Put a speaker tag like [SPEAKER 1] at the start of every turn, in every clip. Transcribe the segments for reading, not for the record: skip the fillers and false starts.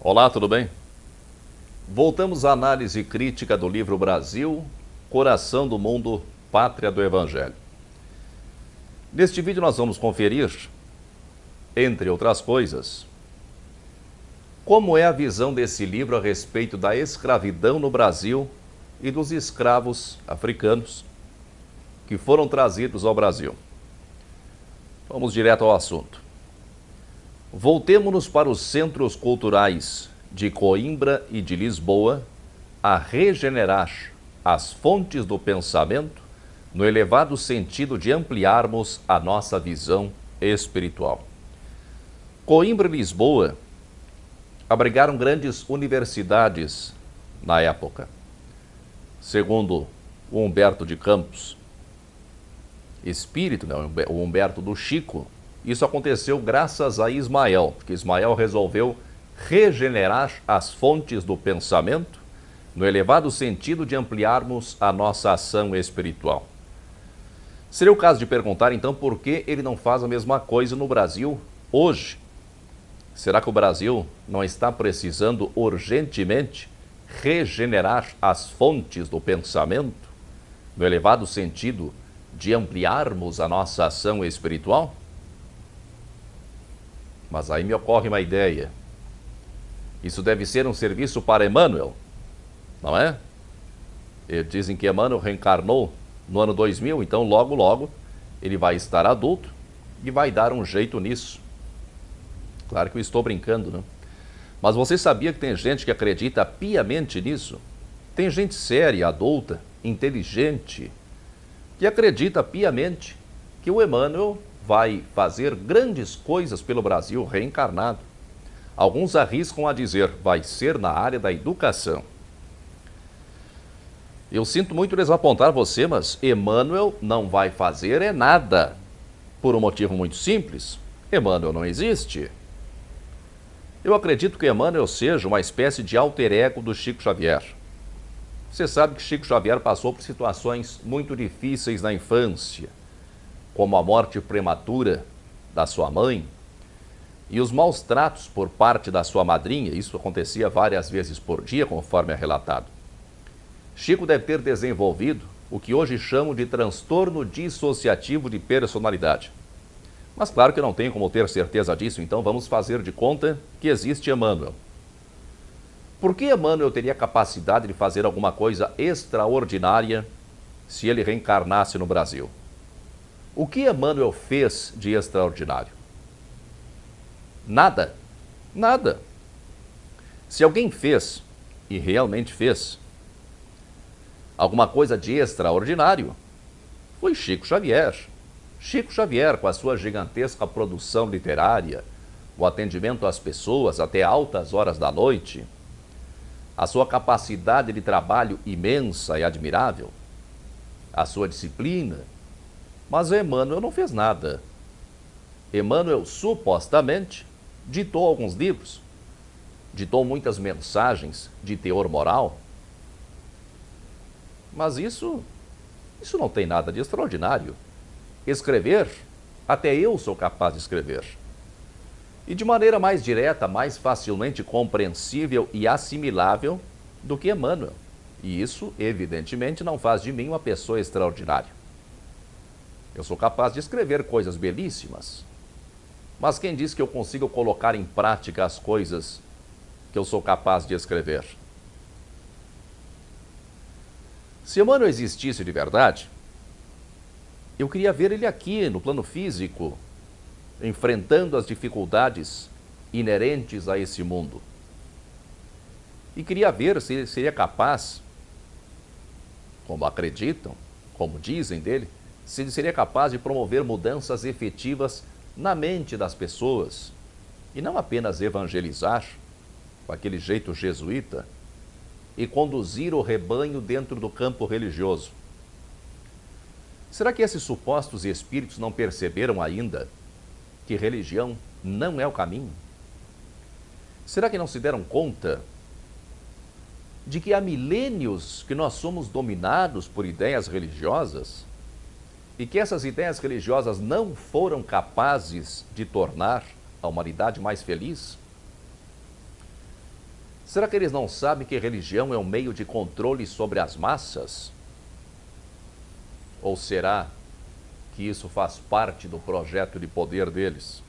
[SPEAKER 1] Olá, tudo bem? Voltamos à análise crítica do livro Brasil, Coração do Mundo, Pátria do Evangelho. Neste vídeo nós vamos conferir, entre outras coisas, como é a visão desse livro a respeito da escravidão no Brasil e dos escravos africanos que foram trazidos ao Brasil. Vamos direto ao assunto. Voltemo-nos para os centros culturais de Coimbra e de Lisboa a regenerar as fontes do pensamento no elevado sentido de ampliarmos a nossa visão espiritual. Coimbra e Lisboa abrigaram grandes universidades na época. Segundo o Humberto de Campos, espírito, o Humberto do Chico, isso aconteceu graças a Ismael, porque Ismael resolveu regenerar as fontes do pensamento no elevado sentido de ampliarmos a nossa ação espiritual. Seria o caso de perguntar, então, por que ele não faz a mesma coisa no Brasil hoje? Será que o Brasil não está precisando urgentemente regenerar as fontes do pensamento no elevado sentido de ampliarmos a nossa ação espiritual? Mas aí me ocorre uma ideia. Isso deve ser um serviço para Emmanuel, não é? Eles dizem que Emmanuel reencarnou no ano 2000, então logo, logo ele vai estar adulto e vai dar um jeito nisso. Claro que eu estou brincando, né? Mas você sabia que tem gente que acredita piamente nisso? Tem gente séria, adulta, inteligente, que acredita piamente que o Emmanuel vai fazer grandes coisas pelo Brasil reencarnado. Alguns arriscam a dizer, vai ser na área da educação. Eu sinto muito desapontar você, mas Emmanuel não vai fazer é nada. Por um motivo muito simples, Emmanuel não existe. Eu acredito que Emmanuel seja uma espécie de alter ego do Chico Xavier. Você sabe que Chico Xavier passou por situações muito difíceis na infância, como a morte prematura da sua mãe e os maus tratos por parte da sua madrinha. Isso acontecia várias vezes por dia, conforme é relatado. Chico deve ter desenvolvido o que hoje chamam de transtorno dissociativo de personalidade. Mas claro que não tenho como ter certeza disso, então vamos fazer de conta que existe Emmanuel. Por que Emmanuel teria capacidade de fazer alguma coisa extraordinária se ele reencarnasse no Brasil? O que Emmanuel fez de extraordinário? Nada. Nada. Se alguém fez, e realmente fez, alguma coisa de extraordinário, foi Chico Xavier. Chico Xavier, com a sua gigantesca produção literária, o atendimento às pessoas até altas horas da noite, a sua capacidade de trabalho imensa e admirável, a sua disciplina. Mas Emmanuel não fez nada. Emmanuel, supostamente, ditou alguns livros, ditou muitas mensagens de teor moral. Mas isso não tem nada de extraordinário. Escrever, até eu sou capaz de escrever. E de maneira mais direta, mais facilmente compreensível e assimilável do que Emmanuel. E isso, evidentemente, não faz de mim uma pessoa extraordinária. Eu sou capaz de escrever coisas belíssimas. Mas quem diz que eu consigo colocar em prática as coisas que eu sou capaz de escrever? Se Emmanuel existisse de verdade, eu queria ver ele aqui, no plano físico, enfrentando as dificuldades inerentes a esse mundo. E queria ver se ele seria capaz, como acreditam, como dizem dele, se ele seria capaz de promover mudanças efetivas na mente das pessoas e não apenas evangelizar com aquele jeito jesuíta e conduzir o rebanho dentro do campo religioso. Será que esses supostos espíritos não perceberam ainda que religião não é o caminho? Será que não se deram conta de que há milênios que nós somos dominados por ideias religiosas e que essas ideias religiosas não foram capazes de tornar a humanidade mais feliz? Será que eles não sabem que religião é um meio de controle sobre as massas? Ou será que isso faz parte do projeto de poder deles?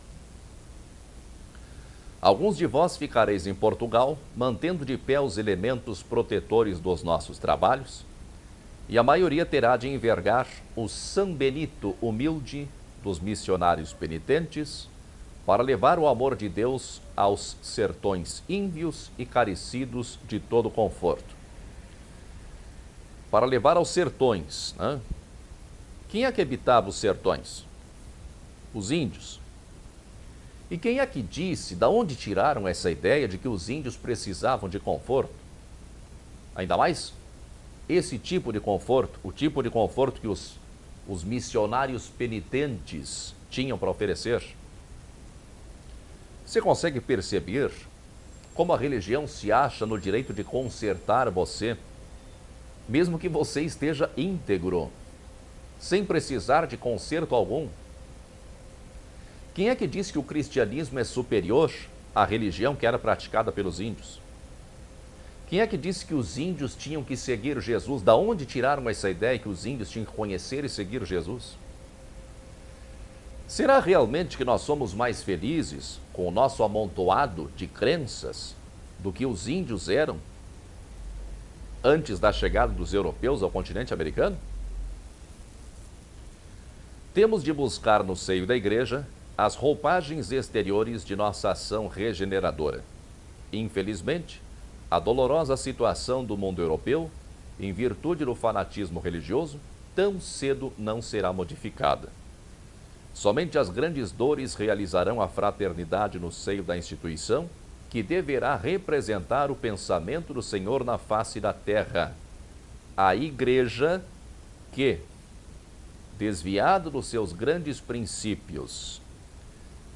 [SPEAKER 1] Alguns de vós ficareis em Portugal, mantendo de pé os elementos protetores dos nossos trabalhos, e a maioria terá de envergar o São Benito humilde dos missionários penitentes, para levar o amor de Deus aos sertões ínvios e carecidos de todo conforto. Para levar aos sertões, né? Quem é que habitava os sertões? Os índios. E quem é que disse, da onde tiraram essa ideia de que os índios precisavam de conforto? Ainda mais esse tipo de conforto, o tipo de conforto que os missionários penitentes tinham para oferecer. Você consegue perceber como a religião se acha no direito de consertar você, mesmo que você esteja íntegro, sem precisar de conserto algum? Quem é que diz que o cristianismo é superior à religião que era praticada pelos índios? Quem é que disse que os índios tinham que seguir Jesus? Da onde tiraram essa ideia que os índios tinham que conhecer e seguir Jesus? Será realmente que nós somos mais felizes com o nosso amontoado de crenças do que os índios eram antes da chegada dos europeus ao continente americano? Temos de buscar no seio da igreja as roupagens exteriores de nossa ação regeneradora. Infelizmente, a dolorosa situação do mundo europeu, em virtude do fanatismo religioso, tão cedo não será modificada. Somente as grandes dores realizarão a fraternidade no seio da instituição, que deverá representar o pensamento do Senhor na face da terra. A igreja que, desviado dos seus grandes princípios,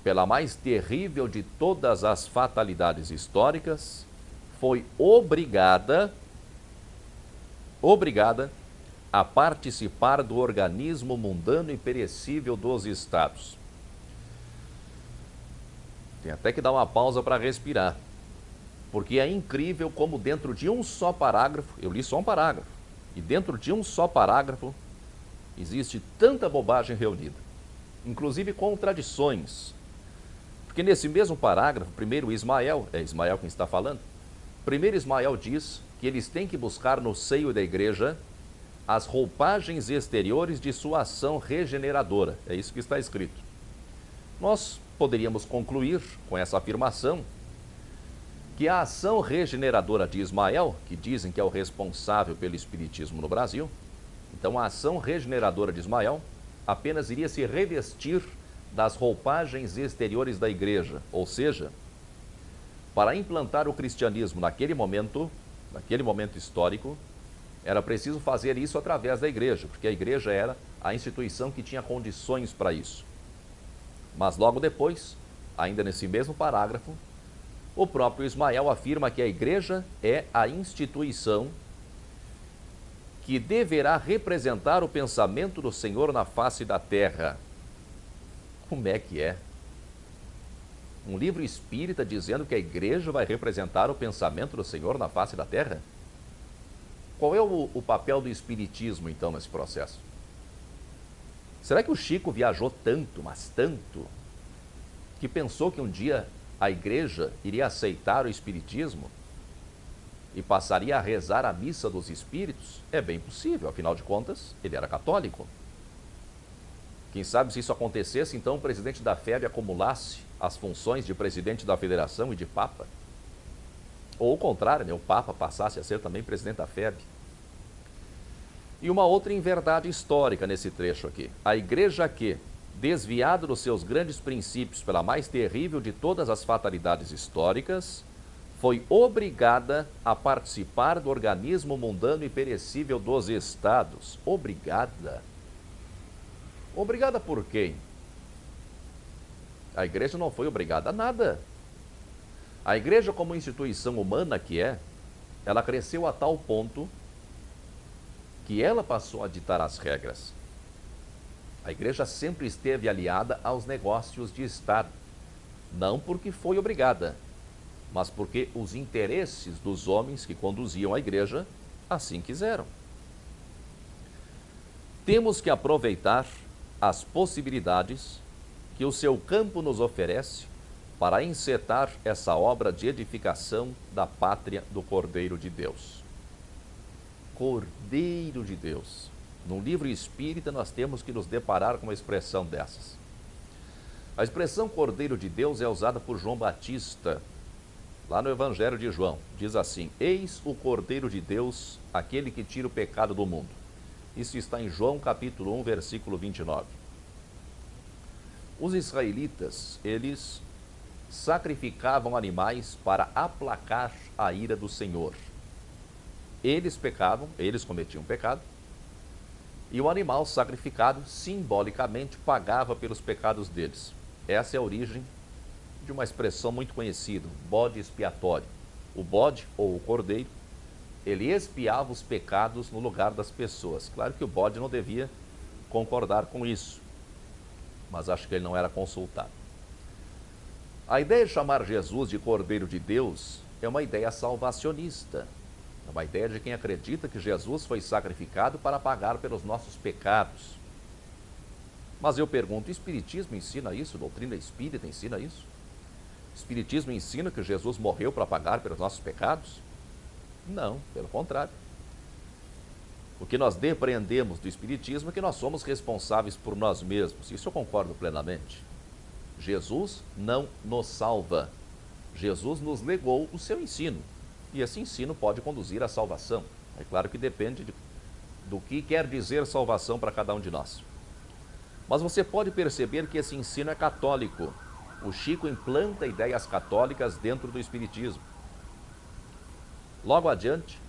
[SPEAKER 1] pela mais terrível de todas as fatalidades históricas, foi obrigada a participar do organismo mundano e perecível dos estados. Tem até que dar uma pausa para respirar, porque é incrível como dentro de um só parágrafo, eu li só um parágrafo, e dentro de um só parágrafo existe tanta bobagem reunida, inclusive contradições. Porque nesse mesmo parágrafo, primeiro Ismael, é Ismael quem está falando, primeiro Ismael diz que eles têm que buscar no seio da igreja as roupagens exteriores de sua ação regeneradora. É isso que está escrito. Nós poderíamos concluir com essa afirmação que a ação regeneradora de Ismael, que dizem que é o responsável pelo espiritismo no Brasil, então a ação regeneradora de Ismael apenas iria se revestir das roupagens exteriores da igreja, ou seja, para implantar o cristianismo naquele momento histórico, era preciso fazer isso através da igreja, porque a igreja era a instituição que tinha condições para isso. Mas logo depois, ainda nesse mesmo parágrafo, o próprio Ismael afirma que a igreja é a instituição que deverá representar o pensamento do Senhor na face da terra. Como é que é? Um livro espírita dizendo que a igreja vai representar o pensamento do Senhor na face da terra? Qual é o papel do espiritismo, então, nesse processo? Será que o Chico viajou tanto, mas tanto, que pensou que um dia a igreja iria aceitar o espiritismo e passaria a rezar a missa dos espíritos? É bem possível, afinal de contas, ele era católico. Quem sabe se isso acontecesse, então o presidente da FEB acumulasse as funções de presidente da federação e de papa? Ou o contrário, né? O Papa passasse a ser também presidente da FEB. E uma outra inverdade histórica nesse trecho aqui. A igreja que, desviada dos seus grandes princípios pela mais terrível de todas as fatalidades históricas, foi obrigada a participar do organismo mundano e perecível dos estados. Obrigada. Obrigada por quem? A igreja não foi obrigada a nada. A igreja, como instituição humana que é, ela cresceu a tal ponto que ela passou a ditar as regras. A igreja sempre esteve aliada aos negócios de Estado, não porque foi obrigada, mas porque os interesses dos homens que conduziam a igreja assim quiseram. Temos que aproveitar as possibilidades que o seu campo nos oferece para encetar essa obra de edificação da pátria do Cordeiro de Deus. Cordeiro de Deus. No livro espírita nós temos que nos deparar com uma expressão dessas. A expressão Cordeiro de Deus é usada por João Batista, lá no Evangelho de João. Diz assim: eis o Cordeiro de Deus, aquele que tira o pecado do mundo. Isso está em João capítulo 1, versículo 29. Os israelitas, eles sacrificavam animais para aplacar a ira do Senhor. Eles pecavam, eles cometiam pecado, e o animal sacrificado simbolicamente pagava pelos pecados deles. Essa é a origem de uma expressão muito conhecida, bode expiatório. O bode, ou o cordeiro, ele expiava os pecados no lugar das pessoas. Claro que o bode não devia concordar com isso, mas acho que ele não era consultado. A ideia de chamar Jesus de Cordeiro de Deus é uma ideia salvacionista. É uma ideia de quem acredita que Jesus foi sacrificado para pagar pelos nossos pecados. Mas eu pergunto, o Espiritismo ensina isso? A doutrina espírita ensina isso? O Espiritismo ensina que Jesus morreu para pagar pelos nossos pecados? Não, pelo contrário. O que nós depreendemos do Espiritismo é que nós somos responsáveis por nós mesmos. Isso eu concordo plenamente. Jesus não nos salva. Jesus nos legou o seu ensino. E esse ensino pode conduzir à salvação. É claro que depende do que quer dizer salvação para cada um de nós. Mas você pode perceber que esse ensino é católico. O Chico implanta ideias católicas dentro do Espiritismo. Logo adiante,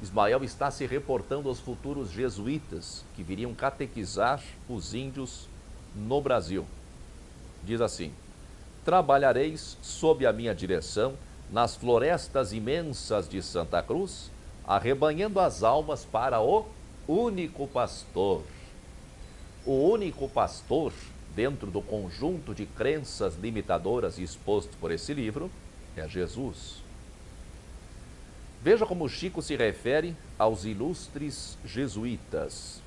[SPEAKER 1] Ismael está se reportando aos futuros jesuítas que viriam catequizar os índios no Brasil. Diz assim: trabalhareis sob a minha direção nas florestas imensas de Santa Cruz, arrebanhando as almas para o único pastor. O único pastor, dentro do conjunto de crenças limitadoras exposto por esse livro, é Jesus. Veja como Chico se refere aos ilustres jesuítas.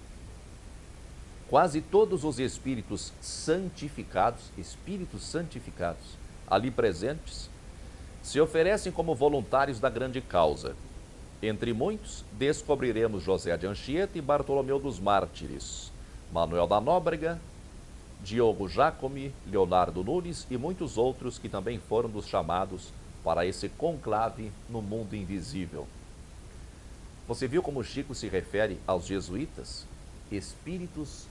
[SPEAKER 1] Quase todos os espíritos santificados, ali presentes, se oferecem como voluntários da grande causa. Entre muitos, descobriremos José de Anchieta e Bartolomeu dos Mártires, Manuel da Nóbrega, Diogo Jacome, Leonardo Nunes e muitos outros que também foram dos chamados para esse conclave no mundo invisível. Você viu como Chico se refere aos jesuítas? Espíritos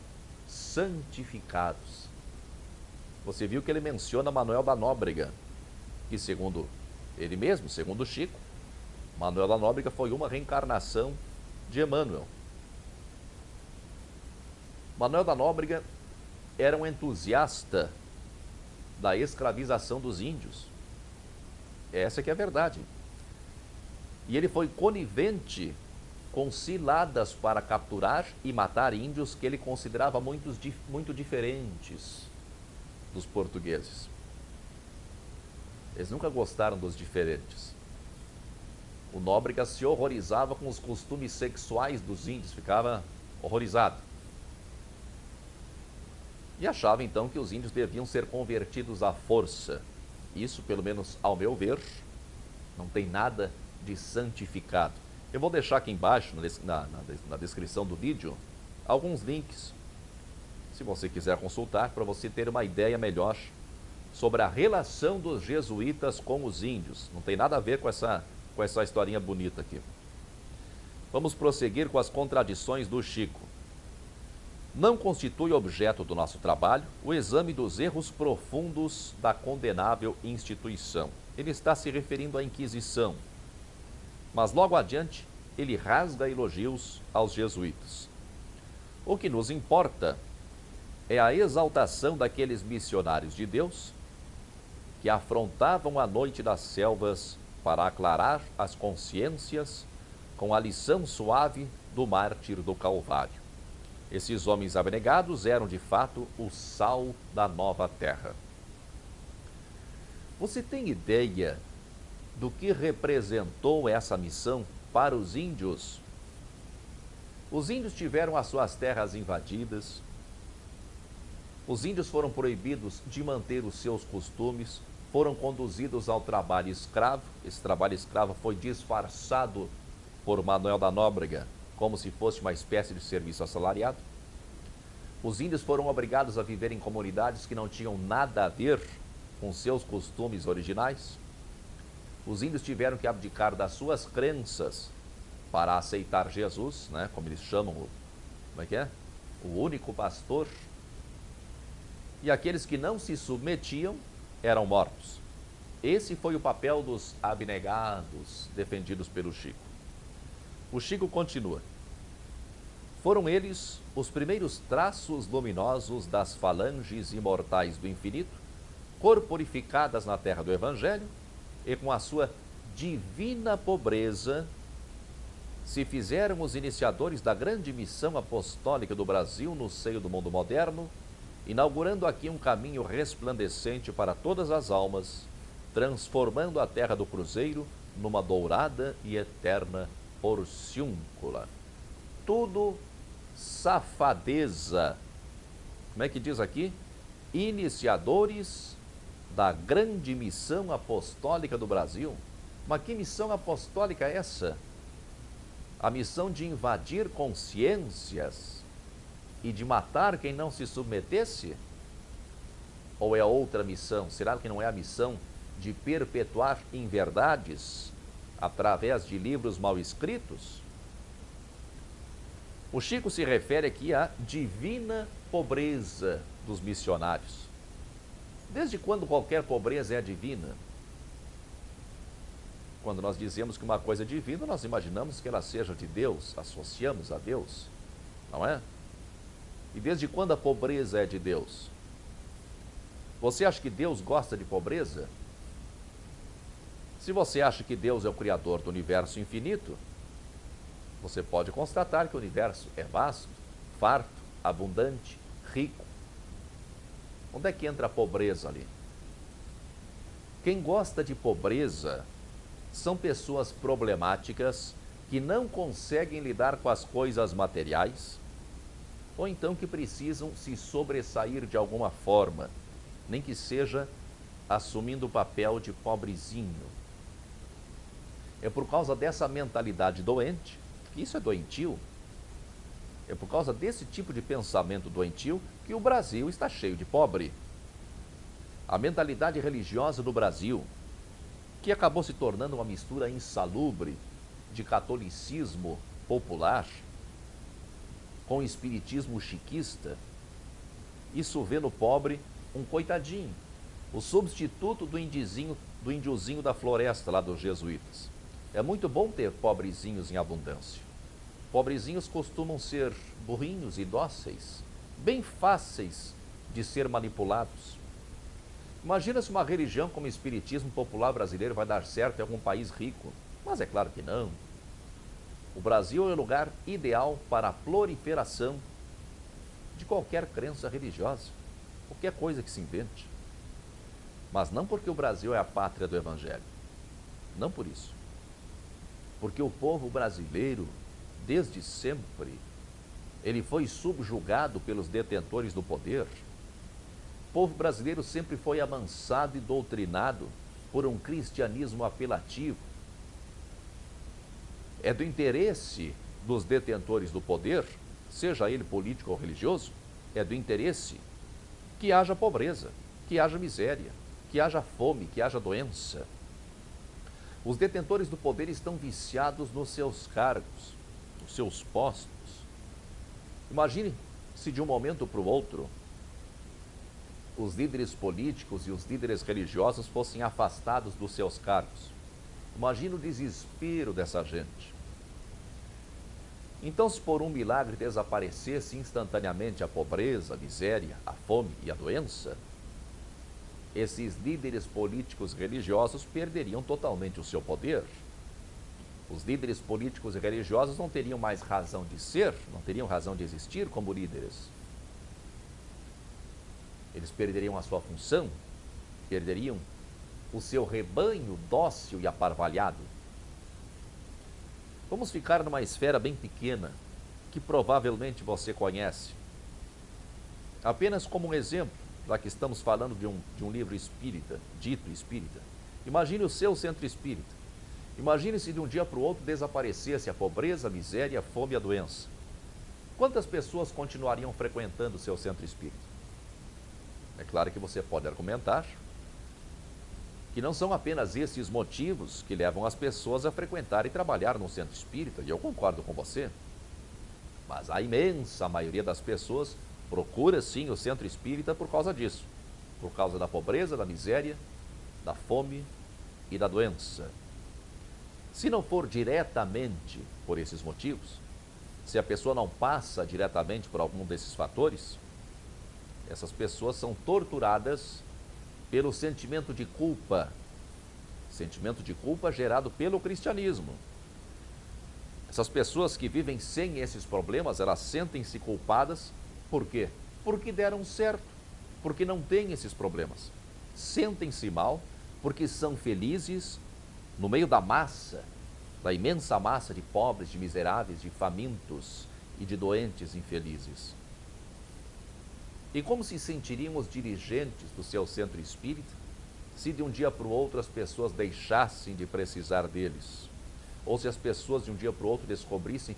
[SPEAKER 1] santificados. Você viu que ele menciona Manuel da Nóbrega, que segundo ele mesmo, segundo Chico, Manuel da Nóbrega foi uma reencarnação de Emmanuel. Manuel da Nóbrega era um entusiasta da escravização dos índios. Essa que é a verdade. E ele foi conivente com ciladas para capturar e matar índios que ele considerava muito diferentes dos portugueses. Eles nunca gostaram dos diferentes. O Nóbrega se horrorizava com os costumes sexuais dos índios, ficava horrorizado. E achava então que os índios deviam ser convertidos à força. Isso, pelo menos ao meu ver, não tem nada de santificado. Eu vou deixar aqui embaixo, na descrição do vídeo, alguns links, se você quiser consultar, para você ter uma ideia melhor sobre a relação dos jesuítas com os índios. Não tem nada a ver com essa historinha bonita aqui. Vamos prosseguir com as contradições do Chico. Não constitui objeto do nosso trabalho o exame dos erros profundos da condenável instituição. Ele está se referindo à Inquisição. Mas logo adiante, ele rasga elogios aos jesuítas. O que nos importa é a exaltação daqueles missionários de Deus que afrontavam a noite das selvas para aclarar as consciências com a lição suave do mártir do Calvário. Esses homens abnegados eram, de fato, o sal da nova terra. Você tem ideia do que representou essa missão para os índios? Os índios tiveram as suas terras invadidas, os índios foram proibidos de manter os seus costumes, foram conduzidos ao trabalho escravo. Esse trabalho escravo foi disfarçado por Manuel da Nóbrega como se fosse uma espécie de serviço assalariado. Os índios foram obrigados a viver em comunidades que não tinham nada a ver com seus costumes originais. Os índios tiveram que abdicar das suas crenças para aceitar Jesus, né? Como eles chamam, como é que é? O único pastor. E aqueles que não se submetiam eram mortos. Esse foi o papel dos abnegados defendidos pelo Chico. O Chico continua. Foram eles os primeiros traços luminosos das falanges imortais do infinito, corporificadas na terra do Evangelho, e com a sua divina pobreza se fizeram os iniciadores da grande missão apostólica do Brasil no seio do mundo moderno, inaugurando aqui um caminho resplandecente para todas as almas, transformando a terra do Cruzeiro numa dourada e eterna Porciúncula. Tudo safadeza. Como é que diz aqui? Iniciadores da grande missão apostólica do Brasil. Mas que missão apostólica é essa? A missão de invadir consciências e de matar quem não se submetesse? Ou é outra missão? Será que não é a missão de perpetuar inverdades através de livros mal escritos? O Chico se refere aqui à divina pobreza dos missionários. Desde quando qualquer pobreza é divina? Quando nós dizemos que uma coisa é divina, nós imaginamos que ela seja de Deus, associamos a Deus, não é? E desde quando a pobreza é de Deus? Você acha que Deus gosta de pobreza? Se você acha que Deus é o Criador do universo infinito, você pode constatar que o universo é vasto, farto, abundante, rico. Onde é que entra a pobreza ali? Quem gosta de pobreza são pessoas problemáticas que não conseguem lidar com as coisas materiais, ou então que precisam se sobressair de alguma forma, nem que seja assumindo o papel de pobrezinho. É por causa dessa mentalidade doente, que isso é doentio, é por causa desse tipo de pensamento doentio que o Brasil está cheio de pobre. A mentalidade religiosa do Brasil, que acabou se tornando uma mistura insalubre de catolicismo popular com espiritismo chiquista, isso vê no pobre um coitadinho, o substituto do índiozinho da floresta lá dos jesuítas. É muito bom ter pobrezinhos em abundância. Pobrezinhos costumam ser burrinhos e dóceis, bem fáceis de ser manipulados. Imagina se uma religião como o espiritismo popular brasileiro vai dar certo em algum país rico. Mas é claro que não. O Brasil é o lugar ideal para a proliferação de qualquer crença religiosa, qualquer coisa que se invente. Mas não porque o Brasil é a pátria do Evangelho. Não por isso. Porque o povo brasileiro, desde sempre, ele foi subjugado pelos detentores do poder. O povo brasileiro sempre foi amansado e doutrinado por um cristianismo apelativo. É do interesse dos detentores do poder, seja ele político ou religioso, é do interesse que haja pobreza, que haja miséria, que haja fome, que haja doença. Os detentores do poder estão viciados nos seus cargos, nos seus postos. Imagine se de um momento para o outro os líderes políticos e os líderes religiosos fossem afastados dos seus cargos. Imagina o desespero dessa gente. Então, se por um milagre desaparecesse instantaneamente a pobreza, a miséria, a fome e a doença, esses líderes políticos religiosos perderiam totalmente o seu poder. Os líderes políticos e religiosos não teriam mais razão de ser, não teriam razão de existir como líderes. Eles perderiam a sua função, perderiam o seu rebanho dócil e aparvalhado? Vamos ficar numa esfera bem pequena, que provavelmente você conhece. Apenas como um exemplo, já que estamos falando de um livro espírita, dito espírita. Imagine o seu centro espírita. Imagine se de um dia para o outro desaparecesse a pobreza, a miséria, a fome e a doença. Quantas pessoas continuariam frequentando o seu centro espírita? É claro que você pode argumentar que não são apenas esses motivos que levam as pessoas a frequentar e trabalhar no centro espírita, e eu concordo com você. Mas a imensa maioria das pessoas procura sim o centro espírita por causa disso, por causa da pobreza, da miséria, da fome e da doença. Se não for diretamente por esses motivos, se a pessoa não passa diretamente por algum desses fatores, essas pessoas são torturadas pelo sentimento de culpa gerado pelo cristianismo. Essas pessoas que vivem sem esses problemas, elas sentem-se culpadas. Por quê? Porque deram certo, porque não têm esses problemas. Sentem-se mal porque são felizes no meio da massa, da imensa massa de pobres, de miseráveis, de famintos e de doentes infelizes. E como se sentiriam os dirigentes do seu centro espírita se de um dia para o outro as pessoas deixassem de precisar deles? Ou se as pessoas de um dia para o outro descobrissem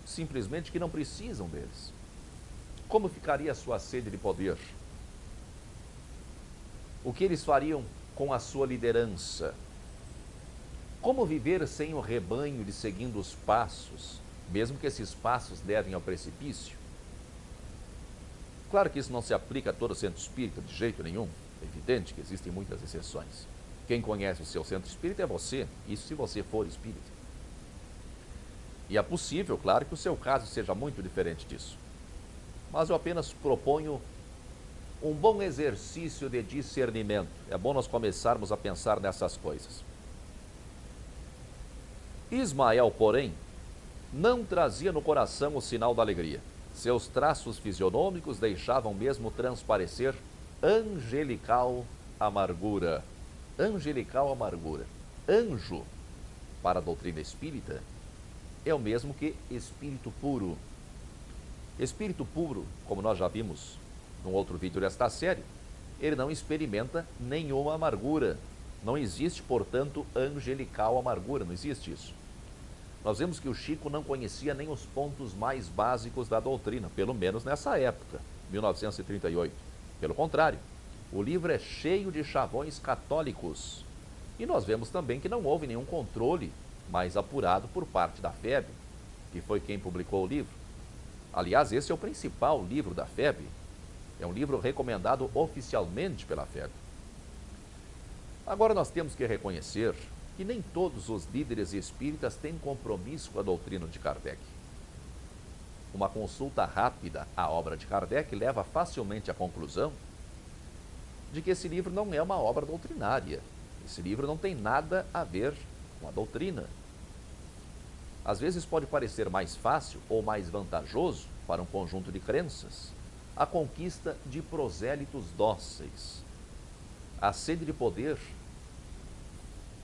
[SPEAKER 1] simplesmente que não precisam deles? Como ficaria a sua sede de poder? O que eles fariam com a sua liderança? Como viver sem o rebanho lhe seguindo os passos, mesmo que esses passos levem ao precipício? Claro que isso não se aplica a todo centro espírita de jeito nenhum. É evidente que existem muitas exceções. Quem conhece o seu centro espírita é você, isso se você for espírita. E é possível, claro, que o seu caso seja muito diferente disso. Mas eu apenas proponho um bom exercício de discernimento. É bom nós começarmos a pensar nessas coisas. Ismael, porém, não trazia no coração o sinal da alegria. Seus traços fisionômicos deixavam mesmo transparecer angelical amargura. Angelical amargura. Anjo, para a doutrina espírita, é o mesmo que espírito puro. Espírito puro, como nós já vimos num outro vídeo desta série, ele não experimenta nenhuma amargura. Não existe, portanto, angelical amargura, não existe isso. Nós vemos que o Chico não conhecia nem os pontos mais básicos da doutrina, pelo menos nessa época, 1938. Pelo contrário, o livro é cheio de chavões católicos. E nós vemos também que não houve nenhum controle mais apurado por parte da FEB, que foi quem publicou o livro. Aliás, esse é o principal livro da FEB. É um livro recomendado oficialmente pela FEB. Agora nós temos que reconhecer que nem todos os líderes espíritas têm compromisso com a doutrina de Kardec. Uma consulta rápida à obra de Kardec leva facilmente à conclusão de que esse livro não é uma obra doutrinária. Esse livro não tem nada a ver com a doutrina. Às vezes pode parecer mais fácil ou mais vantajoso para um conjunto de crenças a conquista de prosélitos dóceis. A sede de poder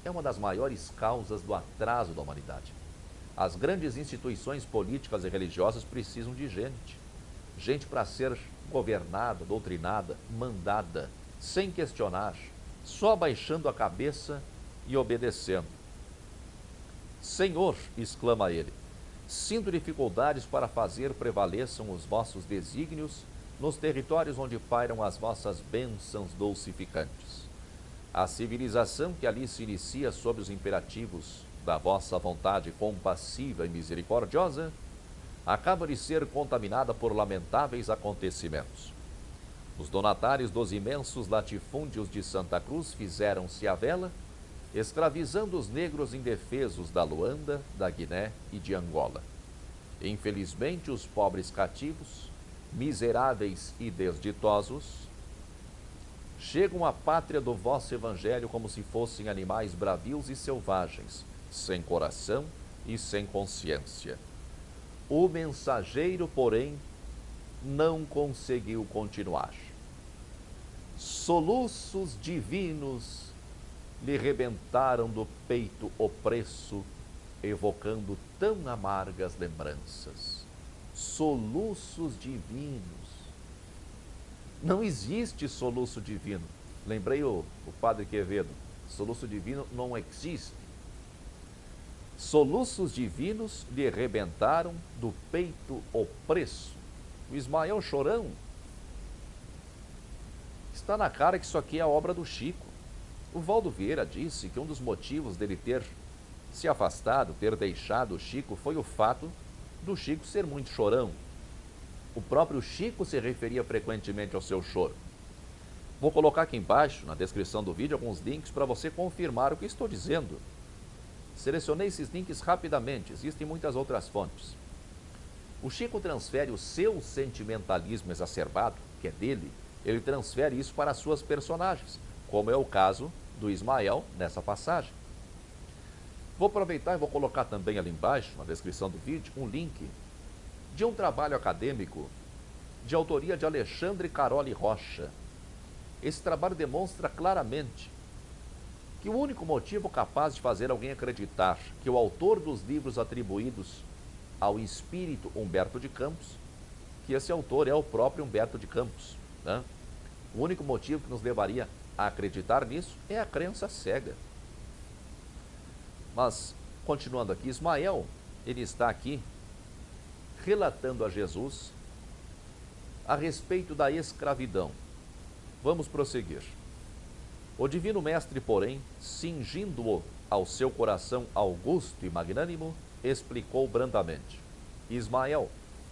[SPEAKER 1] é uma das maiores causas do atraso da humanidade. As grandes instituições políticas e religiosas precisam de gente. Gente para ser governada, doutrinada, mandada, sem questionar, só baixando a cabeça e obedecendo. Senhor, exclama ele, sinto dificuldades para fazer prevaleçam os vossos desígnios nos territórios onde pairam as vossas bênçãos dulcificantes. A civilização que ali se inicia sob os imperativos da vossa vontade compassiva e misericordiosa acaba de ser contaminada por lamentáveis acontecimentos. Os donatários dos imensos latifúndios de Santa Cruz fizeram-se à vela, escravizando os negros indefesos da Luanda, da Guiné e de Angola. Infelizmente, os pobres cativos, miseráveis e desditosos, chegam à pátria do vosso evangelho como se fossem animais bravios e selvagens, sem coração e sem consciência. O mensageiro, porém, não conseguiu continuar. Soluços divinos lhe rebentaram do peito o preço, evocando tão amargas lembranças. Soluços divinos. Não existe soluço divino. Lembrei o padre Quevedo. Soluço divino não existe. Soluços divinos lhe rebentaram do peito o preço. O Ismael Chorão. Está na cara que isso aqui é a obra do Chico. O Valdo Vieira disse que um dos motivos dele ter se afastado, ter deixado o Chico, foi o fato do Chico ser muito chorão. O próprio Chico se referia frequentemente ao seu choro. Vou colocar aqui embaixo, na descrição do vídeo, alguns links para você confirmar o que estou dizendo. Selecionei esses links rapidamente, existem muitas outras fontes. O Chico transfere o seu sentimentalismo exacerbado, que é dele, ele transfere isso para as suas personagens, como é o caso do Ismael nessa passagem. Vou aproveitar e vou colocar também ali embaixo, na descrição do vídeo, um link de um trabalho acadêmico de autoria de Alexandre Caroli Rocha. Esse trabalho demonstra claramente que o único motivo capaz de fazer alguém acreditar que o autor dos livros atribuídos ao espírito Humberto de Campos, que esse autor é o próprio Humberto de Campos, né? O único motivo que nos levaria a acreditar nisso é a crença cega. Mas, continuando aqui, Ismael, ele está aqui relatando a Jesus a respeito da escravidão. Vamos prosseguir. O Divino Mestre, porém, cingindo-o ao seu coração augusto e magnânimo, explicou brandamente: Ismael,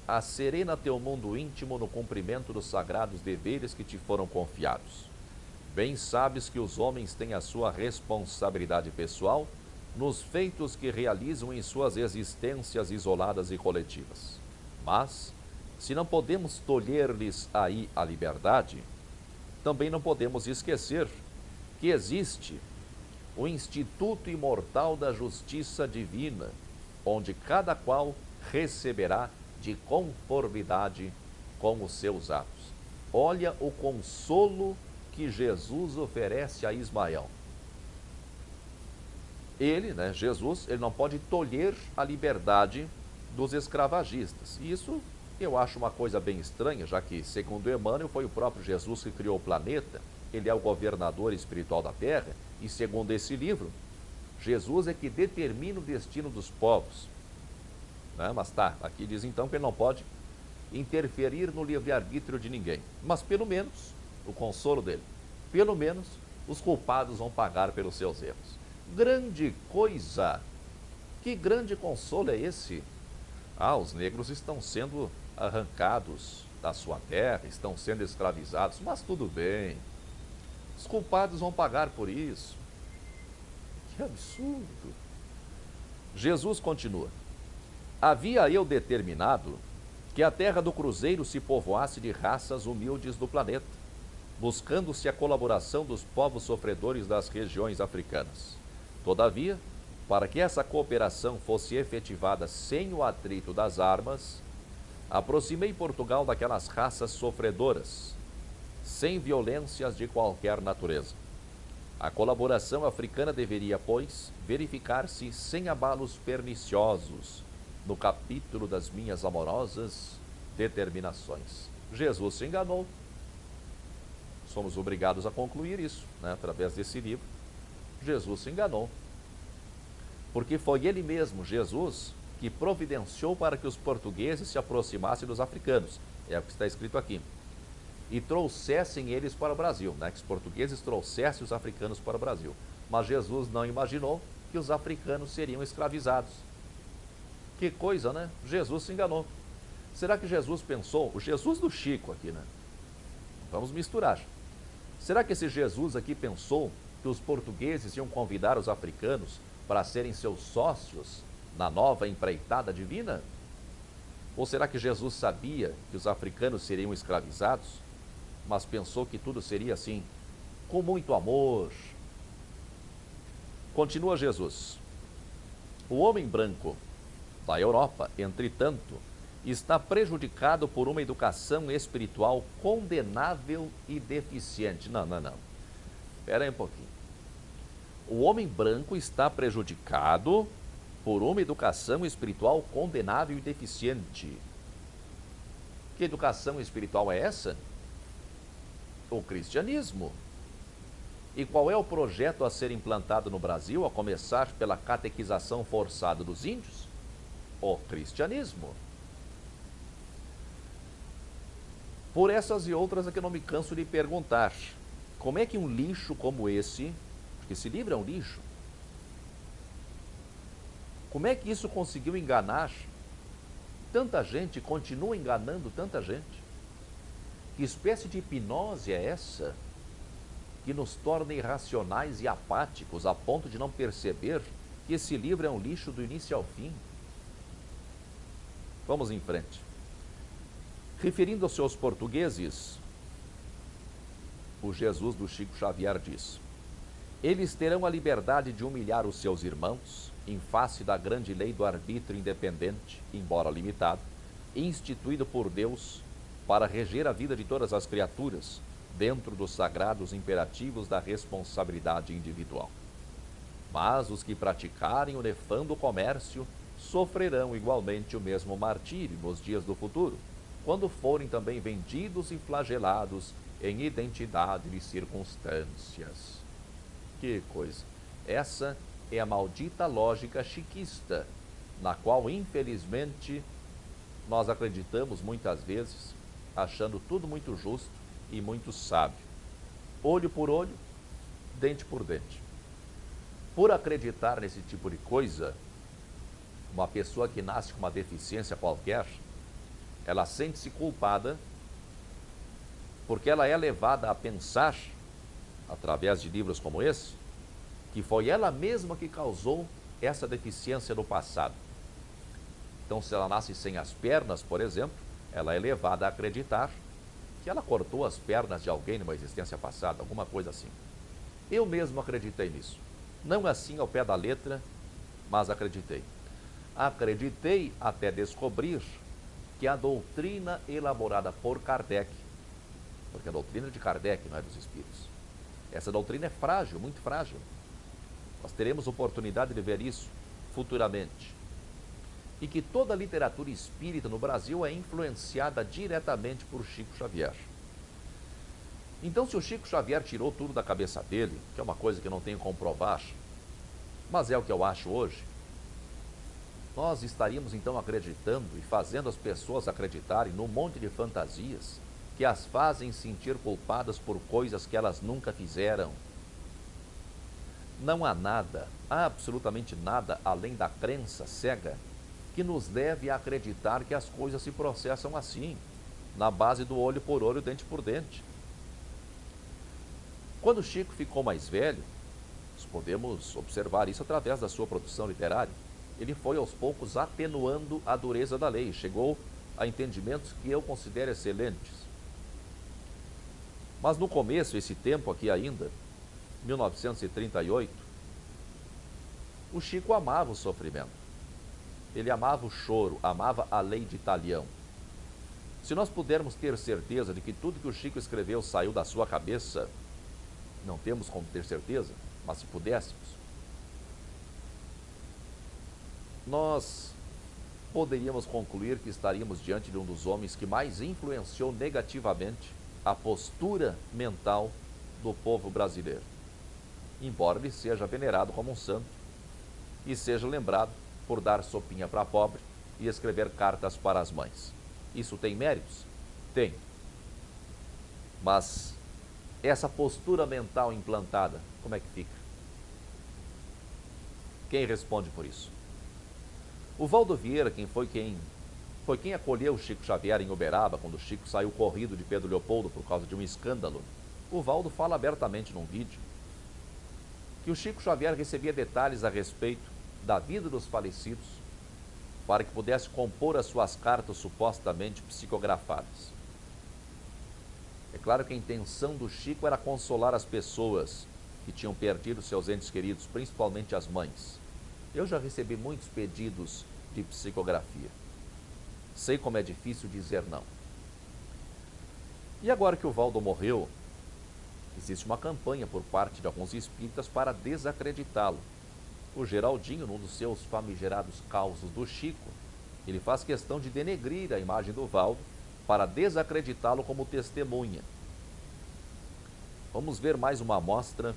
[SPEAKER 1] acerena teu mundo íntimo no cumprimento dos sagrados deveres que te foram confiados. Bem sabes que os homens têm a sua responsabilidade pessoal nos feitos que realizam em suas existências isoladas e coletivas. Mas, se não podemos tolher-lhes aí a liberdade, também não podemos esquecer que existe o Instituto Imortal da Justiça Divina, onde cada qual receberá de conformidade com os seus atos. Olha o consolo que Jesus oferece a Ismael. Ele, né, Jesus, ele não pode tolher a liberdade dos escravagistas. E isso eu acho uma coisa bem estranha, já que, segundo Emmanuel, foi o próprio Jesus que criou o planeta, ele é o governador espiritual da Terra, e segundo esse livro, Jesus é que determina o destino dos povos. Né? Mas tá, aqui diz então que ele não pode interferir no livre-arbítrio de ninguém. Mas pelo menos, o consolo dele, pelo menos os culpados vão pagar pelos seus erros. Grande coisa! Que grande consolo é esse? Ah, os negros estão sendo arrancados da sua terra, estão sendo escravizados, mas tudo bem. Os culpados vão pagar por isso. Que absurdo! Jesus continua: havia eu determinado que a terra do cruzeiro se povoasse de raças humildes do planeta, buscando-se a colaboração dos povos sofredores das regiões africanas. Todavia, para que essa cooperação fosse efetivada sem o atrito das armas, aproximei Portugal daquelas raças sofredoras, sem violências de qualquer natureza. A colaboração africana deveria, pois, verificar-se sem abalos perniciosos, no capítulo das minhas amorosas determinações. Jesus se enganou. Somos obrigados a concluir isso, né, através desse livro. Jesus se enganou. Porque foi ele mesmo, Jesus, que providenciou para que os portugueses se aproximassem dos africanos. É o que está escrito aqui. E trouxessem eles para o Brasil, né? Que os portugueses trouxessem os africanos para o Brasil. Mas Jesus não imaginou que os africanos seriam escravizados. Que coisa, né? Jesus se enganou. Será que Jesus pensou, o Jesus do Chico aqui, né? Vamos misturar. Será que esse Jesus aqui pensou que os portugueses iam convidar os africanos para serem seus sócios na nova empreitada divina? Ou será que Jesus sabia que os africanos seriam escravizados, mas pensou que tudo seria assim, com muito amor? Continua Jesus: o homem branco da Europa, entretanto, está prejudicado por uma educação espiritual condenável e deficiente. Não. Espera aí um pouquinho. O homem branco está prejudicado por uma educação espiritual condenável e deficiente. Que educação espiritual é essa? O cristianismo. E qual é o projeto a ser implantado no Brasil, a começar pela catequização forçada dos índios? O cristianismo. Por essas e outras é que eu não me canso de perguntar, como é que um lixo como esse, porque esse livro é um lixo, como é que isso conseguiu enganar tanta gente, continua enganando tanta gente? Que espécie de hipnose é essa que nos torna irracionais e apáticos a ponto de não perceber que esse livro é um lixo do início ao fim? Vamos em frente. Referindo-se aos portugueses, o Jesus do Chico Xavier diz: eles terão a liberdade de humilhar os seus irmãos em face da grande lei do arbítrio independente, embora limitado, instituído por Deus para reger a vida de todas as criaturas, dentro dos sagrados imperativos da responsabilidade individual. Mas os que praticarem o nefando comércio sofrerão igualmente o mesmo martírio nos dias do futuro, quando forem também vendidos e flagelados em identidade de circunstâncias. Que coisa! Essa é a maldita lógica chiquista, na qual, infelizmente, nós acreditamos muitas vezes, achando tudo muito justo e muito sábio. Olho por olho, dente por dente. Por acreditar nesse tipo de coisa, uma pessoa que nasce com uma deficiência qualquer, ela sente-se culpada porque ela é levada a pensar, através de livros como esse, que foi ela mesma que causou essa deficiência no passado. Então, se ela nasce sem as pernas, por exemplo, ela é levada a acreditar que ela cortou as pernas de alguém numa existência passada, alguma coisa assim. Eu mesmo acreditei nisso. Não assim ao pé da letra, mas acreditei. Acreditei até descobrir que a doutrina elaborada por Kardec, porque a doutrina de Kardec não é dos espíritos, essa doutrina é frágil, muito frágil. Nós teremos oportunidade de ver isso futuramente. E que toda a literatura espírita no Brasil é influenciada diretamente por Chico Xavier. Então, se o Chico Xavier tirou tudo da cabeça dele, que é uma coisa que eu não tenho como provar, mas é o que eu acho hoje, nós estaríamos então acreditando e fazendo as pessoas acreditarem num monte de fantasias que as fazem sentir culpadas por coisas que elas nunca fizeram. Não há nada, absolutamente nada, além da crença cega, que nos leve a acreditar que as coisas se processam assim, na base do olho por olho, dente por dente. Quando Chico ficou mais velho, nós podemos observar isso através da sua produção literária, ele foi aos poucos atenuando a dureza da lei, chegou a entendimentos que eu considero excelentes. Mas no começo, esse tempo aqui ainda, 1938, o Chico amava o sofrimento. Ele amava o choro, amava a lei de Talião. Se nós pudermos ter certeza de que tudo que o Chico escreveu saiu da sua cabeça, não temos como ter certeza, mas se pudéssemos, nós poderíamos concluir que estaríamos diante de um dos homens que mais influenciou negativamente a postura mental do povo brasileiro. Embora ele seja venerado como um santo e seja lembrado por dar sopinha para pobre e escrever cartas para as mães. Isso tem méritos? Tem. Mas essa postura mental implantada, como é que fica? Quem responde por isso? O Valdo Vieira, foi quem acolheu o Chico Xavier em Uberaba, quando o Chico saiu corrido de Pedro Leopoldo por causa de um escândalo. O Valdo fala abertamente num vídeo que o Chico Xavier recebia detalhes a respeito da vida dos falecidos para que pudesse compor as suas cartas supostamente psicografadas. É claro que a intenção do Chico era consolar as pessoas que tinham perdido seus entes queridos, principalmente as mães. Eu já recebi muitos pedidos de psicografia. Sei como é difícil dizer não. E agora que o Valdo morreu, existe uma campanha por parte de alguns espíritas para desacreditá-lo. O Geraldinho, num dos seus famigerados causos do Chico, ele faz questão de denegrir a imagem do Valdo para desacreditá-lo como testemunha. Vamos ver mais uma amostra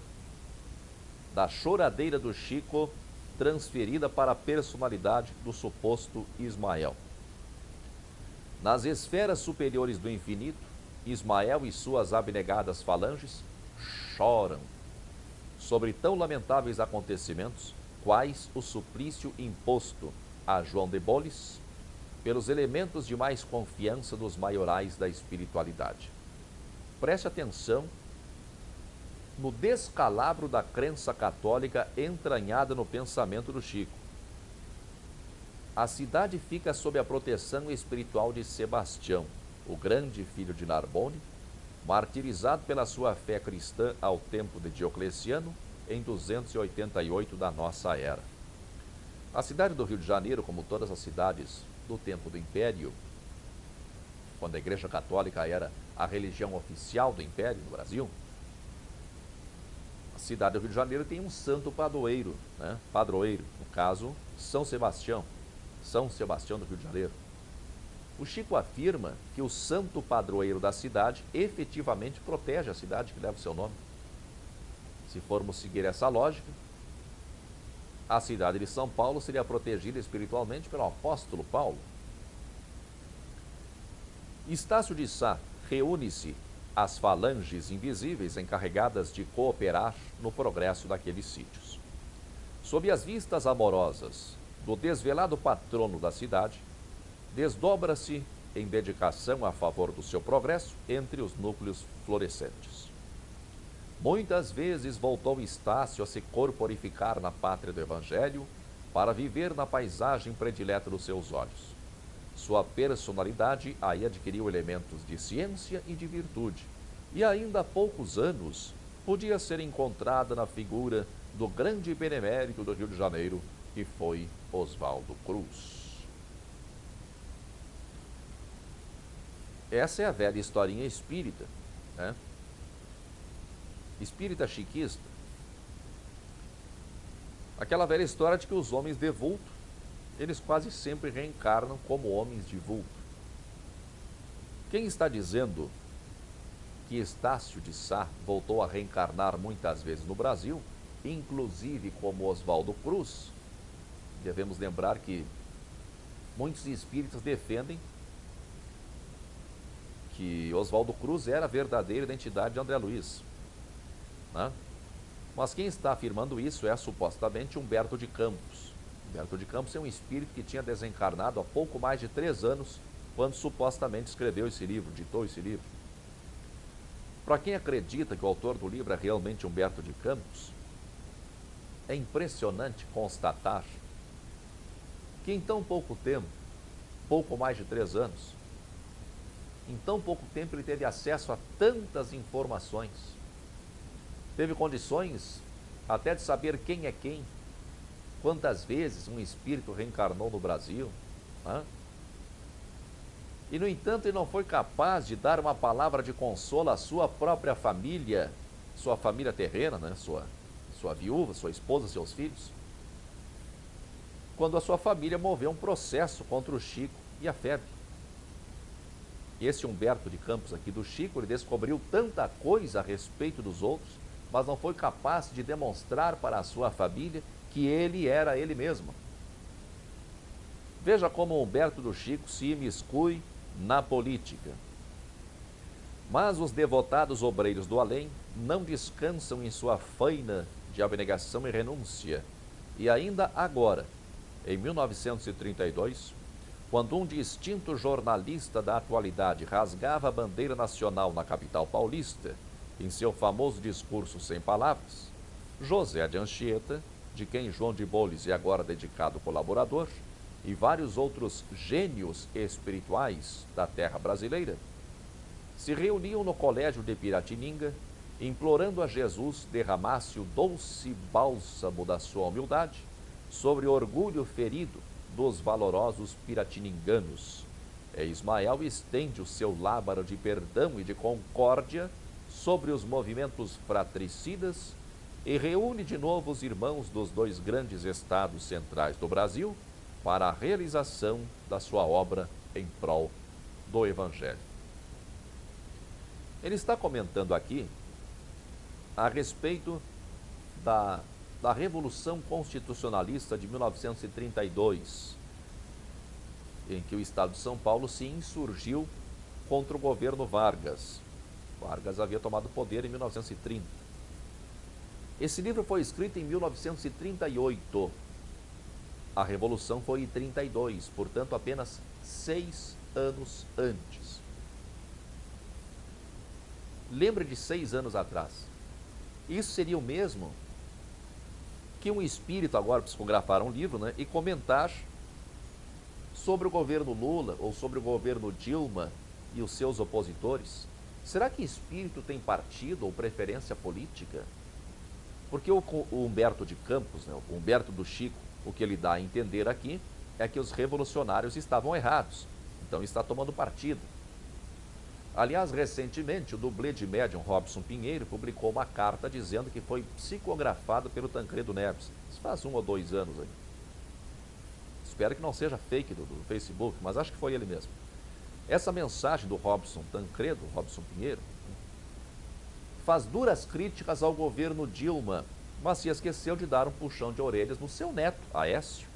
[SPEAKER 1] da choradeira do Chico transferida para a personalidade do suposto Ismael. Nas esferas superiores do infinito, Ismael e suas abnegadas falanges choram sobre tão lamentáveis acontecimentos, quais o suplício imposto a João de Bolis pelos elementos de mais confiança dos maiorais da espiritualidade. Preste atenção no descalabro da crença católica entranhada no pensamento do Chico. A cidade fica sob a proteção espiritual de Sebastião, o grande filho de Narbonne, martirizado pela sua fé cristã ao tempo de Diocleciano, em 288 da nossa era. A cidade do Rio de Janeiro, como todas as cidades do tempo do Império, quando a Igreja Católica era a religião oficial do Império no Brasil, a cidade do Rio de Janeiro tem um santo padroeiro, padroeiro, no caso, São Sebastião do Rio de Janeiro. O Chico afirma que o santo padroeiro da cidade efetivamente protege a cidade que leva o seu nome. Se formos seguir essa lógica, a cidade de São Paulo seria protegida espiritualmente pelo apóstolo Paulo. Estácio de Sá reúne-se às falanges invisíveis encarregadas de cooperar no progresso daqueles sítios. Sob as vistas amorosas do desvelado patrono da cidade, desdobra-se em dedicação a favor do seu progresso entre os núcleos florescentes. Muitas vezes voltou Estácio a se corporificar na pátria do Evangelho para viver na paisagem predileta dos seus olhos. Sua personalidade aí adquiriu elementos de ciência e de virtude, e ainda há poucos anos podia ser encontrada na figura do grande benemérito do Rio de Janeiro, que foi Oswaldo Cruz. Essa é a velha historinha espírita, espírita chiquista. Aquela velha história de que os homens de vulto, eles quase sempre reencarnam como homens de vulto. Quem está dizendo que Estácio de Sá voltou a reencarnar muitas vezes no Brasil, inclusive como Oswaldo Cruz? Devemos lembrar que muitos espíritas defendem que Oswaldo Cruz era a verdadeira identidade de André Luiz, Mas quem está afirmando isso é supostamente Humberto de Campos. Humberto de Campos é um espírito que tinha desencarnado há pouco mais de 3 anos, quando supostamente escreveu esse livro, ditou esse livro. Para quem acredita que o autor do livro é realmente Humberto de Campos, é impressionante constatar que em tão pouco tempo, pouco mais de 3 anos, em tão pouco tempo ele teve acesso a tantas informações, teve condições até de saber quem é quem, quantas vezes um espírito reencarnou no Brasil, E, no entanto, ele não foi capaz de dar uma palavra de consolo à sua própria família, sua família terrena, sua viúva, sua esposa, seus filhos, quando a sua família moveu um processo contra o Chico e a febre. Esse Humberto de Campos aqui do Chico, ele descobriu tanta coisa a respeito dos outros, mas não foi capaz de demonstrar para a sua família que ele era ele mesmo. Veja como Humberto do Chico se imiscui na política. Mas os devotados obreiros do além não descansam em sua faina de abnegação e renúncia. E ainda agora, em 1932, quando um distinto jornalista da atualidade rasgava a bandeira nacional na capital paulista, em seu famoso discurso sem palavras, José de Anchieta, de quem João de Bolis é agora dedicado colaborador, e vários outros gênios espirituais da terra brasileira, se reuniam no colégio de Piratininga, implorando a Jesus derramasse o doce bálsamo da sua humildade sobre o orgulho ferido dos valorosos piratininganos. Ismael estende o seu lábaro de perdão e de concórdia sobre os movimentos fratricidas e reúne de novo os irmãos dos dois grandes estados centrais do Brasil para a realização da sua obra em prol do Evangelho. Ele está comentando aqui a respeito da Revolução Constitucionalista de 1932, em que o Estado de São Paulo se insurgiu contra o governo Vargas. Vargas havia tomado poder em 1930. Esse livro foi escrito em 1938. A Revolução foi em 32, portanto, apenas 6 anos antes. Lembre de 6 anos atrás. Isso seria o mesmo que um espírito agora psicografar um livro, né, e comentar sobre o governo Lula ou sobre o governo Dilma e os seus opositores. Será que espírito tem partido ou preferência política? Porque o Humberto de Campos, né, o Humberto do Chico, o que ele dá a entender aqui é que os revolucionários estavam errados, então está tomando partido. Aliás, recentemente, o dublê de médium Robson Pinheiro publicou uma carta dizendo que foi psicografado pelo Tancredo Neves. Isso faz 1 ou 2 anos aí. Espero que não seja fake do Facebook, mas acho que foi ele mesmo. Essa mensagem do Robson Tancredo, Robson Pinheiro, faz duras críticas ao governo Dilma, mas se esqueceu de dar um puxão de orelhas no seu neto, Aécio,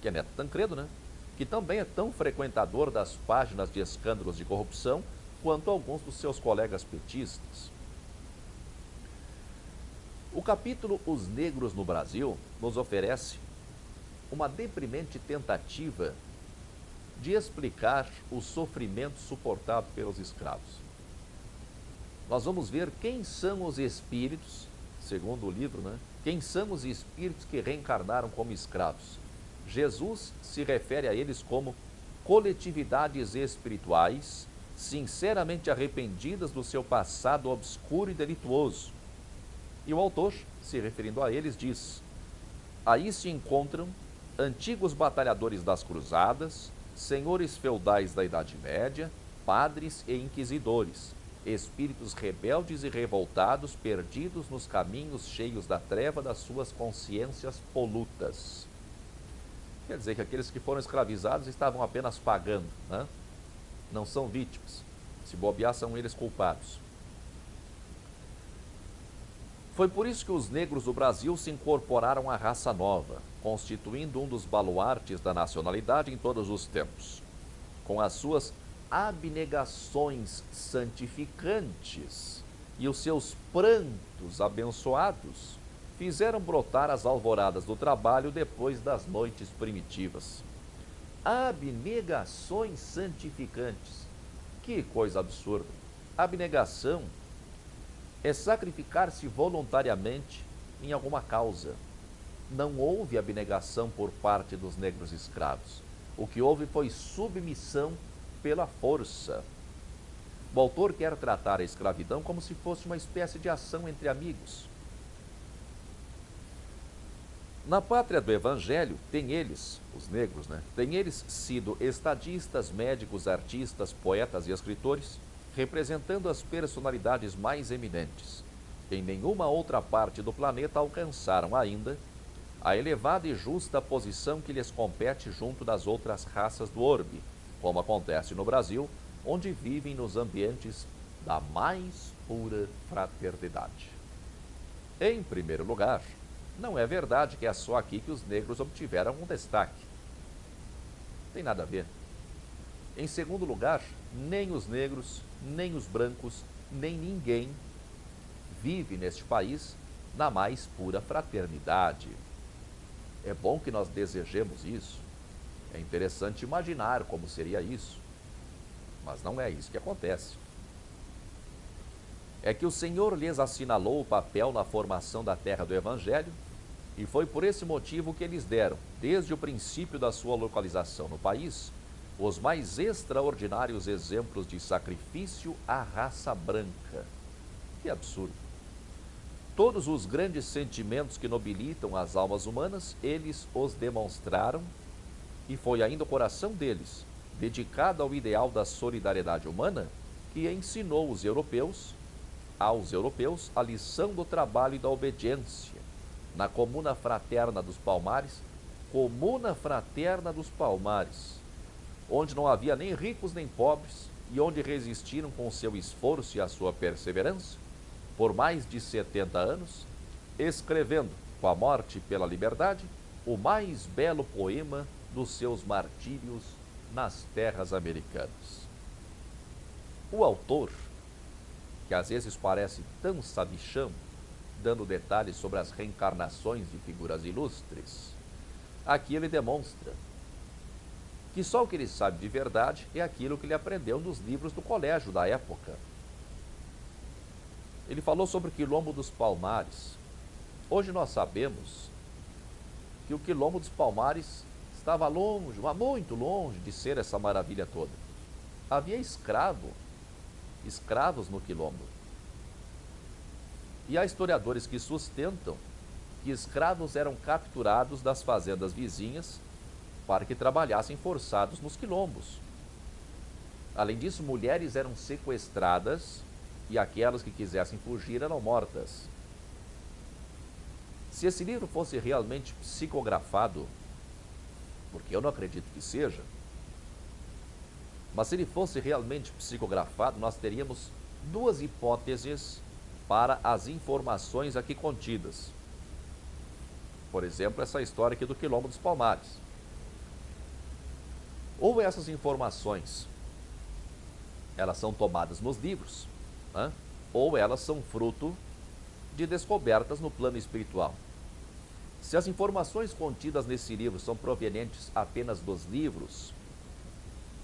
[SPEAKER 1] que é neto Tancredo, né? Que também é tão frequentador das páginas de escândalos de corrupção quanto alguns dos seus colegas petistas. O capítulo Os Negros no Brasil nos oferece uma deprimente tentativa de explicar o sofrimento suportado pelos escravos. Nós vamos ver quem são os espíritos, segundo o livro, né? Quem são os espíritos que reencarnaram como escravos. Jesus se refere a eles como coletividades espirituais, sinceramente arrependidas do seu passado obscuro e delituoso. E o autor, se referindo a eles, diz: aí se encontram antigos batalhadores das cruzadas, senhores feudais da Idade Média, padres e inquisidores, espíritos rebeldes e revoltados, perdidos nos caminhos cheios da treva das suas consciências polutas. Quer dizer que aqueles que foram escravizados estavam apenas pagando, né? Não são vítimas. Se bobear, são eles culpados. Foi por isso que os negros do Brasil se incorporaram à raça nova, constituindo um dos baluartes da nacionalidade em todos os tempos. Com as suas abnegações santificantes e os seus prantos abençoados, fizeram brotar as alvoradas do trabalho depois das noites primitivas. Abnegações santificantes. Que coisa absurda! Abnegação é sacrificar-se voluntariamente em alguma causa. Não houve abnegação por parte dos negros escravos. O que houve foi submissão pela força. O autor quer tratar a escravidão como se fosse uma espécie de ação entre amigos. Na pátria do Evangelho, tem eles, os negros, né? Tem eles sido estadistas, médicos, artistas, poetas e escritores, representando as personalidades mais eminentes. Em nenhuma outra parte do planeta alcançaram ainda a elevada e justa posição que lhes compete junto das outras raças do orbe, como acontece no Brasil, onde vivem nos ambientes da mais pura fraternidade. Em primeiro lugar, não é verdade que é só aqui que os negros obtiveram um destaque. Tem nada a ver. Em segundo lugar, nem os negros, nem os brancos, nem ninguém vive neste país na mais pura fraternidade. É bom que nós desejemos isso. É interessante imaginar como seria isso. Mas não é isso que acontece. É que o Senhor lhes assinalou o papel na formação da terra do Evangelho, e foi por esse motivo que eles deram, desde o princípio da sua localização no país, os mais extraordinários exemplos de sacrifício à raça branca. Que absurdo! Todos os grandes sentimentos que nobilitam as almas humanas, eles os demonstraram, e foi ainda o coração deles, dedicado ao ideal da solidariedade humana, que ensinou os europeus aos europeus a lição do trabalho e da obediência na Comuna Fraterna dos Palmares, onde não havia nem ricos nem pobres e onde resistiram com o seu esforço e a sua perseverança por mais de 70 anos, escrevendo, com a morte pela liberdade, o mais belo poema dos seus martírios nas terras americanas. O autor, que às vezes parece tão sabichão, dando detalhes sobre as reencarnações de figuras ilustres, aqui ele demonstra que só o que ele sabe de verdade é aquilo que ele aprendeu nos livros do colégio da época. Ele falou sobre o Quilombo dos Palmares. Hoje nós sabemos que o Quilombo dos Palmares estava longe, muito longe de ser essa maravilha toda. Havia escravos no Quilombo. E há historiadores que sustentam que escravos eram capturados das fazendas vizinhas para que trabalhassem forçados nos quilombos. Além disso, mulheres eram sequestradas e aquelas que quisessem fugir eram mortas. Se esse livro fosse realmente psicografado, porque eu não acredito que seja, mas se ele fosse realmente psicografado, nós teríamos duas hipóteses para as informações aqui contidas. Por exemplo, essa história aqui do Quilombo dos Palmares. Ou essas informações, elas são tomadas nos livros, né? Ou elas são fruto de descobertas no plano espiritual. Se as informações contidas nesse livro são provenientes apenas dos livros,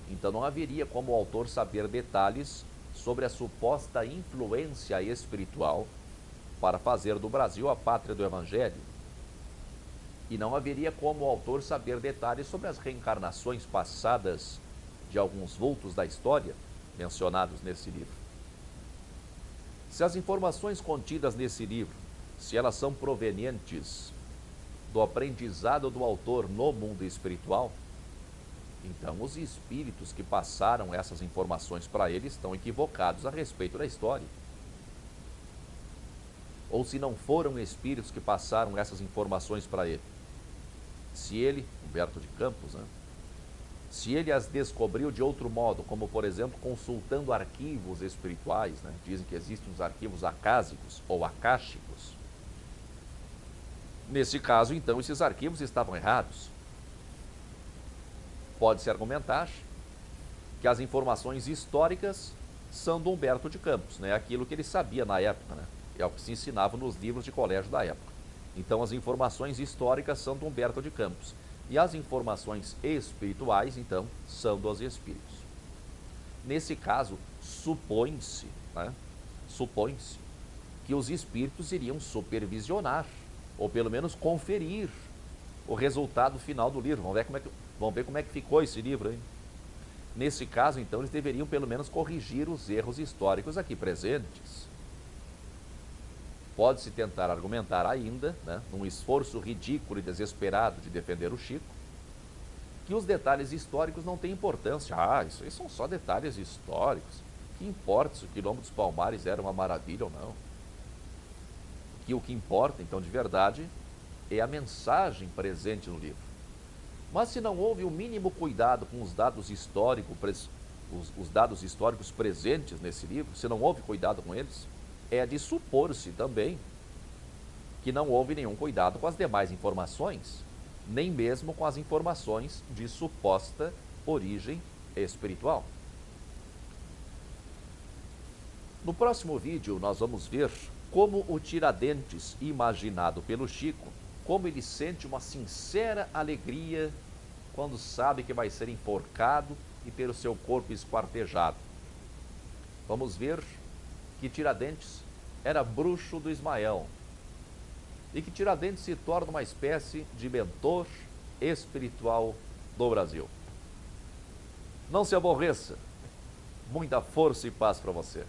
[SPEAKER 1] então não haveria como o autor saber detalhes sobre a suposta influência espiritual para fazer do Brasil a pátria do Evangelho. E não haveria como o autor saber detalhes sobre as reencarnações passadas de alguns vultos da história mencionados nesse livro. Se as informações contidas nesse livro, se elas são provenientes do aprendizado do autor no mundo espiritual, então os espíritos que passaram essas informações para ele estão equivocados a respeito da história. Ou se não foram espíritos que passaram essas informações para ele, se ele, Humberto de Campos, né, se ele as descobriu de outro modo, como por exemplo consultando arquivos espirituais, né, dizem que existem os arquivos acásicos ou akáshicos. Nesse caso, então, esses arquivos estavam errados. Pode-se argumentar que as informações históricas são do Humberto de Campos, né, aquilo que ele sabia na época, né, é o que se ensinava nos livros de colégio da época. Então as informações históricas são do Humberto de Campos. E as informações espirituais, então, são dos espíritos. Nesse caso, supõe-se que os espíritos iriam supervisionar, ou pelo menos conferir, o resultado final do livro. Vamos ver como é que ficou esse livro aí. Nesse caso, então, eles deveriam pelo menos corrigir os erros históricos aqui presentes. Pode-se tentar argumentar ainda, né, num esforço ridículo e desesperado de defender o Chico, que os detalhes históricos não têm importância. Isso aí são só detalhes históricos. Que importa se o Quilombo dos Palmares era uma maravilha ou não? Que o que importa, então, de verdade, é a mensagem presente no livro. Mas se não houve o mínimo cuidado com os dados históricos presentes nesse livro, se não houve cuidado com eles, é de supor-se também que não houve nenhum cuidado com as demais informações, nem mesmo com as informações de suposta origem espiritual. No próximo vídeo nós vamos ver como o Tiradentes, imaginado pelo Chico, como ele sente uma sincera alegria quando sabe que vai ser enforcado e ter o seu corpo esquartejado. Vamos ver que Tiradentes era bruxo do Ismael e que Tiradentes se torna uma espécie de mentor espiritual do Brasil. Não se aborreça. Muita força e paz para você.